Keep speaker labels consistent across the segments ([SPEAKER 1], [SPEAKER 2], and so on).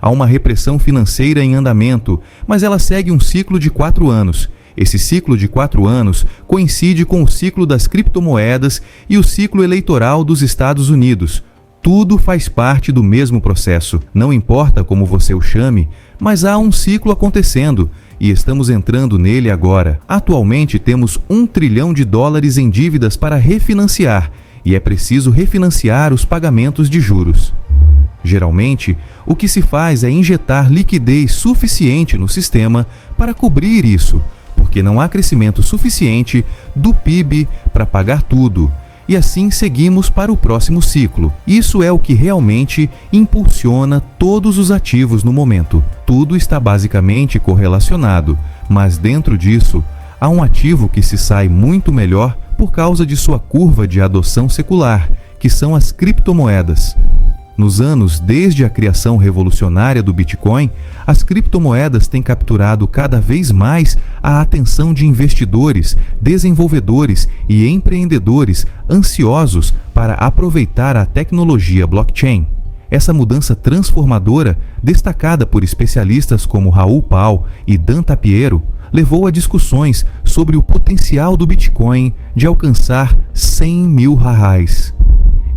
[SPEAKER 1] Há uma repressão financeira em andamento, mas ela segue um ciclo de 4 anos. Esse ciclo de 4 anos coincide com o ciclo das criptomoedas e o ciclo eleitoral dos Estados Unidos. Tudo faz parte do mesmo processo. Não importa como você o chame, mas há um ciclo acontecendo e estamos entrando nele agora. Atualmente temos US$1 trilhão em dívidas para refinanciar e é preciso refinanciar os pagamentos de juros. Geralmente, o que se faz é injetar liquidez suficiente no sistema para cobrir isso, porque não há crescimento suficiente do PIB para pagar tudo. E assim seguimos para o próximo ciclo. Isso é o que realmente impulsiona todos os ativos no momento. Tudo está basicamente correlacionado, mas dentro disso, há um ativo que se sai muito melhor por causa de sua curva de adoção secular, que são as criptomoedas. Nos anos desde a criação revolucionária do Bitcoin, as criptomoedas têm capturado cada vez mais a atenção de investidores, desenvolvedores e empreendedores ansiosos para aproveitar a tecnologia blockchain. Essa mudança transformadora, destacada por especialistas como Raul Pal e Dan Tapiero, levou a discussões sobre o potencial do Bitcoin de alcançar 100 mil reais.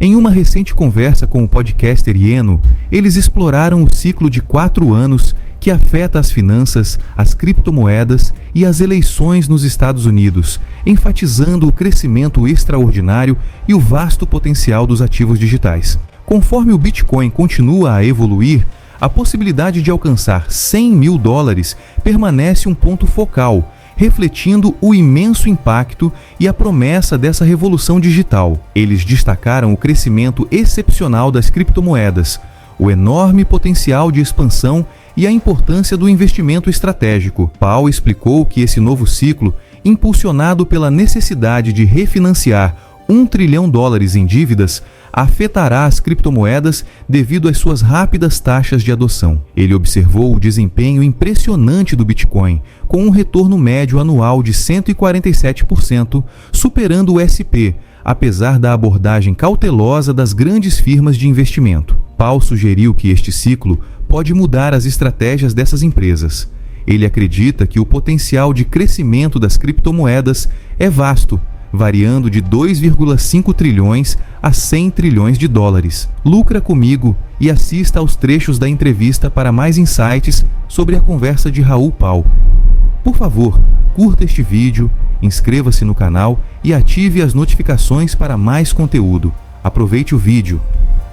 [SPEAKER 1] Em uma recente conversa com o podcaster Ieno, eles exploraram o ciclo de 4 anos que afeta as finanças, as criptomoedas e as eleições nos Estados Unidos, enfatizando o crescimento extraordinário e o vasto potencial dos ativos digitais. Conforme o Bitcoin continua a evoluir, a possibilidade de alcançar 100 mil dólares permanece um ponto focal, refletindo o imenso impacto e a promessa dessa revolução digital. Eles destacaram o crescimento excepcional das criptomoedas, o enorme potencial de expansão e a importância do investimento estratégico. Paul explicou que esse novo ciclo, impulsionado pela necessidade de refinanciar US$1 trilhão em dívidas, afetará as criptomoedas devido às suas rápidas taxas de adoção. Ele observou o desempenho impressionante do Bitcoin, com um retorno médio anual de 147%, superando o SP, apesar da abordagem cautelosa das grandes firmas de investimento. Paul sugeriu que este ciclo pode mudar as estratégias dessas empresas. Ele acredita que o potencial de crescimento das criptomoedas é vasto, variando de 2,5 trilhões a 100 trilhões de dólares. Lucra comigo e assista aos trechos da entrevista para mais insights sobre a conversa de Raul Pal. Por favor, curta este vídeo, inscreva-se no canal e ative as notificações para mais conteúdo. Aproveite o vídeo.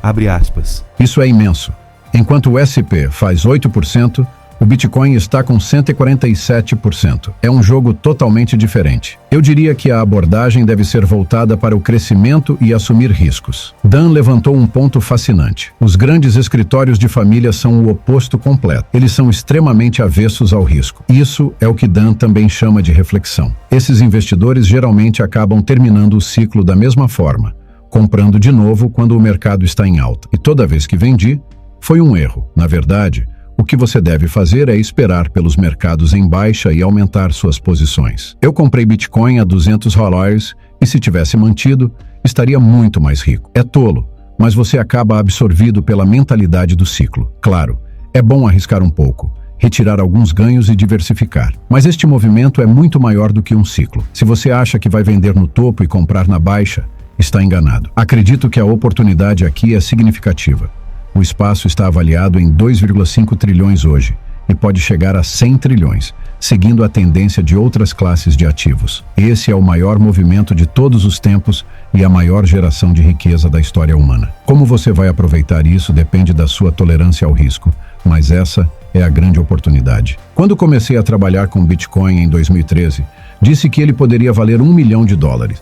[SPEAKER 1] Abre aspas.
[SPEAKER 2] Isso é imenso. Enquanto o SP faz 8%, o Bitcoin está com 147%. É um jogo totalmente diferente. Eu diria que a abordagem deve ser voltada para o crescimento e assumir riscos. Dan levantou um ponto fascinante. Os grandes escritórios de família são o oposto completo. Eles são extremamente avessos ao risco. Isso é o que Dan também chama de reflexão. Esses investidores geralmente acabam terminando o ciclo da mesma forma, comprando de novo quando o mercado está em alta. E toda vez que vendi, foi um erro. Na verdade, o que você deve fazer é esperar pelos mercados em baixa e aumentar suas posições. Eu comprei Bitcoin a $200 e se tivesse mantido, estaria muito mais rico. É tolo, mas você acaba absorvido pela mentalidade do ciclo. Claro, é bom arriscar um pouco, retirar alguns ganhos e diversificar. Mas este movimento é muito maior do que um ciclo. Se você acha que vai vender no topo e comprar na baixa, está enganado. Acredito que a oportunidade aqui é significativa. O espaço está avaliado em 2,5 trilhões hoje e pode chegar a 100 trilhões, seguindo a tendência de outras classes de ativos. Esse é o maior movimento de todos os tempos e a maior geração de riqueza da história humana. Como você vai aproveitar isso depende da sua tolerância ao risco, mas essa é a grande oportunidade. Quando comecei a trabalhar com Bitcoin em 2013, disse que ele poderia valer $1 milhão,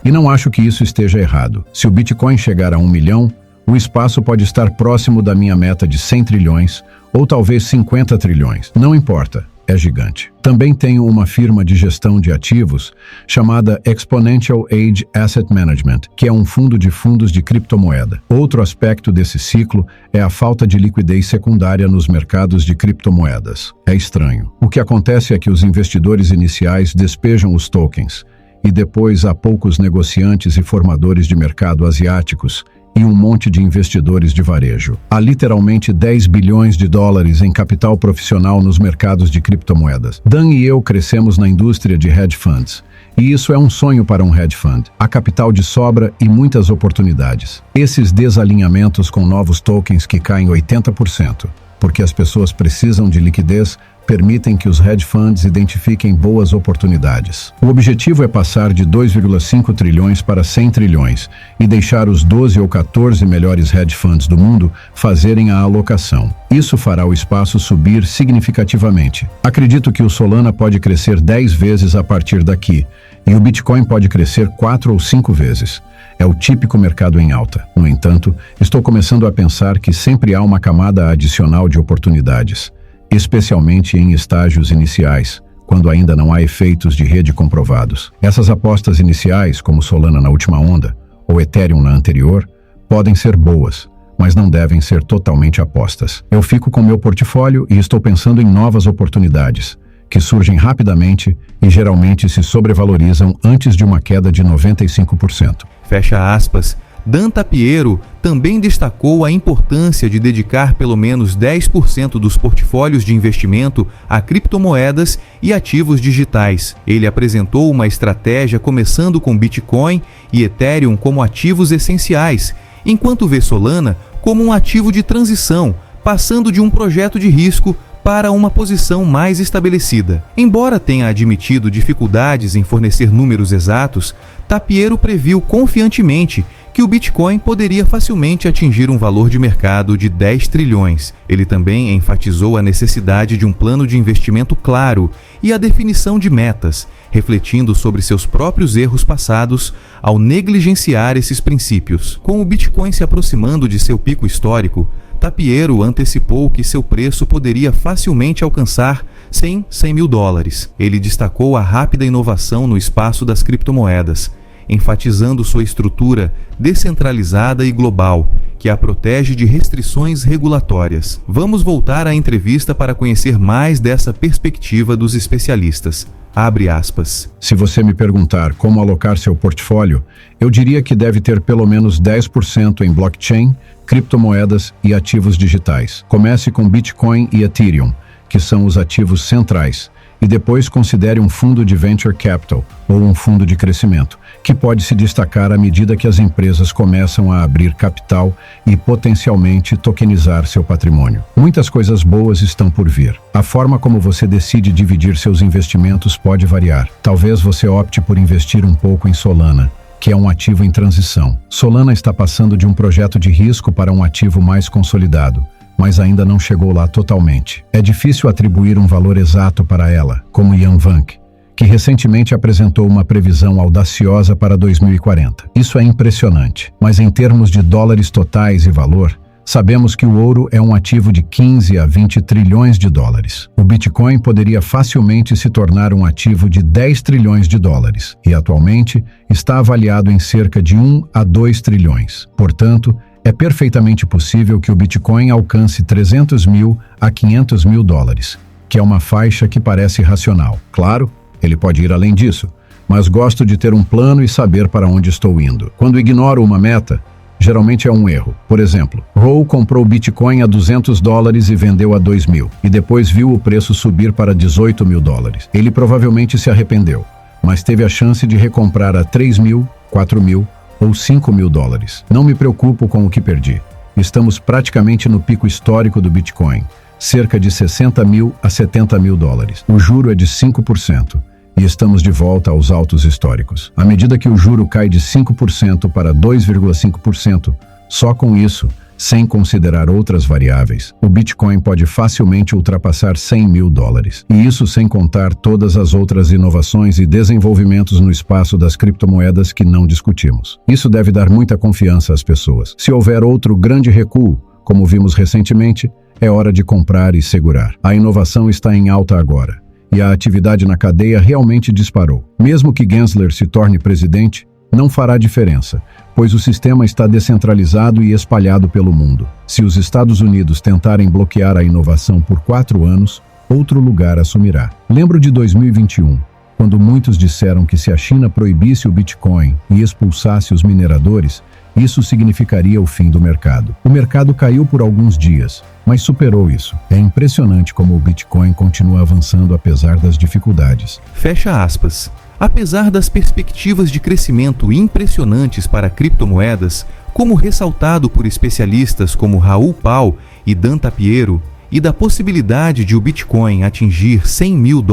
[SPEAKER 2] e não acho que isso esteja errado. Se o Bitcoin chegar a 1 milhão, o espaço pode estar próximo da minha meta de 100 trilhões ou talvez 50 trilhões. Não importa, é gigante. Também tenho uma firma de gestão de ativos chamada Exponential Age Asset Management, que é um fundo de fundos de criptomoeda. Outro aspecto desse ciclo é a falta de liquidez secundária nos mercados de criptomoedas. É estranho. O que acontece é que os investidores iniciais despejam os tokens e depois há poucos negociantes e formadores de mercado asiáticos e um monte de investidores de varejo. Há literalmente 10 bilhões de dólares em capital profissional nos mercados de criptomoedas. Dan e eu crescemos na indústria de hedge funds. E isso é um sonho para um hedge fund. Há capital de sobra e muitas oportunidades. Esses desalinhamentos com novos tokens que caem 80%, porque as pessoas precisam de liquidez, permitem que os hedge funds identifiquem boas oportunidades. O objetivo é passar de 2,5 trilhões para 100 trilhões e deixar os 12 ou 14 melhores hedge funds do mundo fazerem a alocação. Isso fará o espaço subir significativamente. Acredito que o Solana pode crescer 10 vezes a partir daqui, e o Bitcoin pode crescer 4 ou 5 vezes. É o típico mercado em alta. No entanto, estou começando a pensar que sempre há uma camada adicional de oportunidades, especialmente em estágios iniciais, quando ainda não há efeitos de rede comprovados. Essas apostas iniciais, como Solana na última onda, ou Ethereum na anterior, podem ser boas, mas não devem ser totalmente apostas. Eu fico com meu portfólio e estou pensando em novas oportunidades, que surgem rapidamente e geralmente se sobrevalorizam antes de uma queda de 95%.
[SPEAKER 1] Fecha aspas. Dan Tapiero também destacou a importância de dedicar pelo menos 10% dos portfólios de investimento a criptomoedas e ativos digitais. Ele apresentou uma estratégia começando com Bitcoin e Ethereum como ativos essenciais, enquanto vê Solana como um ativo de transição, passando de um projeto de risco para uma posição mais estabelecida. Embora tenha admitido dificuldades em fornecer números exatos, Tapiero previu confiantemente que o Bitcoin poderia facilmente atingir um valor de mercado de 10 trilhões. Ele também enfatizou a necessidade de um plano de investimento claro e a definição de metas, refletindo sobre seus próprios erros passados ao negligenciar esses princípios. Com o Bitcoin se aproximando de seu pico histórico, Tapiero antecipou que seu preço poderia facilmente alcançar 100 mil dólares. Ele destacou a rápida inovação no espaço das criptomoedas, enfatizando sua estrutura descentralizada e global, que a protege de restrições regulatórias. Vamos voltar à entrevista para conhecer mais dessa perspectiva dos especialistas. Abre aspas.
[SPEAKER 2] Se você me perguntar como alocar seu portfólio, eu diria que deve ter pelo menos 10% em blockchain, criptomoedas e ativos digitais. Comece com Bitcoin e Ethereum, que são os ativos centrais, e depois considere um fundo de venture capital ou um fundo de crescimento, que pode se destacar à medida que as empresas começam a abrir capital e potencialmente tokenizar seu patrimônio. Muitas coisas boas estão por vir. A forma como você decide dividir seus investimentos pode variar. Talvez você opte por investir um pouco em Solana, que é um ativo em transição. Solana está passando de um projeto de risco para um ativo mais consolidado, mas ainda não chegou lá totalmente. É difícil atribuir um valor exato para ela, como Yan Vank, que recentemente apresentou uma previsão audaciosa para 2040. Isso é impressionante, mas em termos de dólares totais e valor, sabemos que o ouro é um ativo de 15 a 20 trilhões de dólares. O Bitcoin poderia facilmente se tornar um ativo de 10 trilhões de dólares, e atualmente está avaliado em cerca de 1 a 2 trilhões. Portanto, é perfeitamente possível que o Bitcoin alcance 300 mil a 500 mil dólares, que é uma faixa que parece racional. Claro, ele pode ir além disso, mas gosto de ter um plano e saber para onde estou indo. Quando ignoro uma meta, geralmente é um erro. Por exemplo, Rowe comprou Bitcoin a 200 dólares e vendeu a 2 mil, e depois viu o preço subir para 18 mil dólares. Ele provavelmente se arrependeu, mas teve a chance de recomprar a 3 mil, 4 mil ou 5 mil dólares. Não me preocupo com o que perdi. Estamos praticamente no pico histórico do Bitcoin, cerca de 60 mil a 70 mil dólares. O juro é de 5%. E estamos de volta aos altos históricos. À medida que o juro cai de 5% para 2,5%, só com isso, sem considerar outras variáveis, o Bitcoin pode facilmente ultrapassar 100 mil dólares. E isso sem contar todas as outras inovações e desenvolvimentos no espaço das criptomoedas que não discutimos. Isso deve dar muita confiança às pessoas. Se houver outro grande recuo, como vimos recentemente, é hora de comprar e segurar. A inovação está em alta agora. E a atividade na cadeia realmente disparou. Mesmo que Gensler se torne presidente, não fará diferença, pois o sistema está descentralizado e espalhado pelo mundo. Se os Estados Unidos tentarem bloquear a inovação por 4 anos, outro lugar assumirá. Lembro de 2021, quando muitos disseram que se a China proibisse o Bitcoin e expulsasse os mineradores, Isso significaria o fim do mercado. O mercado caiu por alguns dias, mas superou isso. É impressionante como o Bitcoin continua avançando apesar das dificuldades.
[SPEAKER 1] Fecha aspas. Apesar das perspectivas de crescimento impressionantes para criptomoedas, como ressaltado por especialistas como Raul Pal e Dan Tapiero, e da possibilidade de o Bitcoin atingir $100 mil,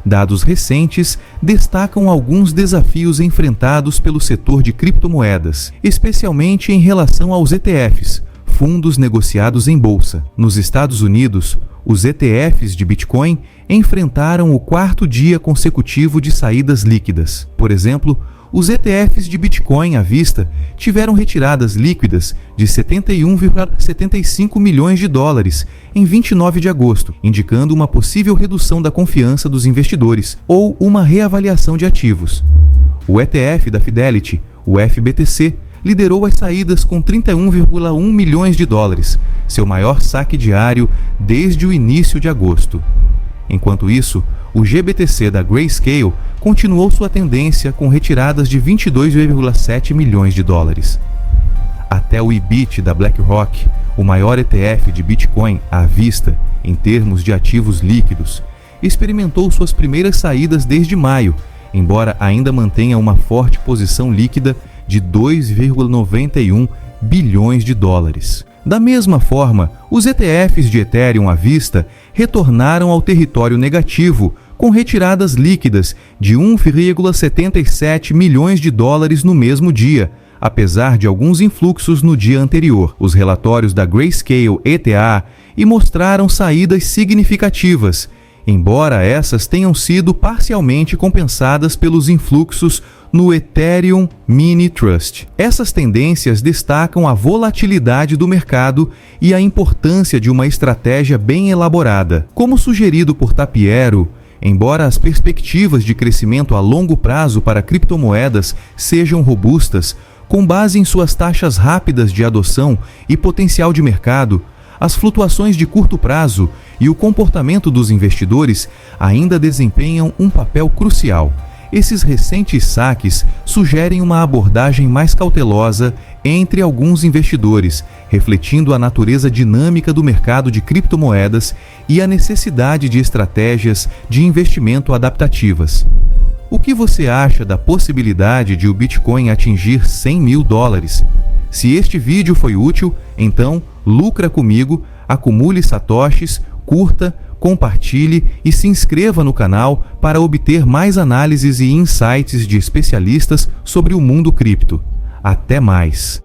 [SPEAKER 1] dados recentes destacam alguns desafios enfrentados pelo setor de criptomoedas, especialmente em relação aos ETFs, fundos negociados em bolsa. Nos Estados Unidos, os ETFs de Bitcoin enfrentaram o 4º dia consecutivo de saídas líquidas. Por exemplo, os ETFs de Bitcoin à vista tiveram retiradas líquidas de $71,75 milhões em 29 de agosto, indicando uma possível redução da confiança dos investidores ou uma reavaliação de ativos. O ETF da Fidelity, o FBTC, liderou as saídas com $31,1 milhões, seu maior saque diário desde o início de agosto. Enquanto isso, o GBTC da Grayscale continuou sua tendência com retiradas de $22,7 milhões. Até o IBIT da BlackRock, o maior ETF de Bitcoin à vista em termos de ativos líquidos, experimentou suas primeiras saídas desde maio, embora ainda mantenha uma forte posição líquida de $2,91 bilhões. Da mesma forma, os ETFs de Ethereum à vista retornaram ao território negativo, com retiradas líquidas de $1,77 milhões no mesmo dia, apesar de alguns influxos no dia anterior. Os relatórios da Grayscale ETH mostraram saídas significativas, embora essas tenham sido parcialmente compensadas pelos influxos no Ethereum Mini Trust. Essas tendências destacam a volatilidade do mercado e a importância de uma estratégia bem elaborada. Como sugerido por Tapiero, embora as perspectivas de crescimento a longo prazo para criptomoedas sejam robustas, com base em suas taxas rápidas de adoção e potencial de mercado, as flutuações de curto prazo e o comportamento dos investidores ainda desempenham um papel crucial. Esses recentes saques sugerem uma abordagem mais cautelosa entre alguns investidores, refletindo a natureza dinâmica do mercado de criptomoedas e a necessidade de estratégias de investimento adaptativas. O que você acha da possibilidade de o Bitcoin atingir $100 mil? Se este vídeo foi útil, então lucra comigo, acumule satoshis, curta, compartilhe e se inscreva no canal para obter mais análises e insights de especialistas sobre o mundo cripto. Até mais!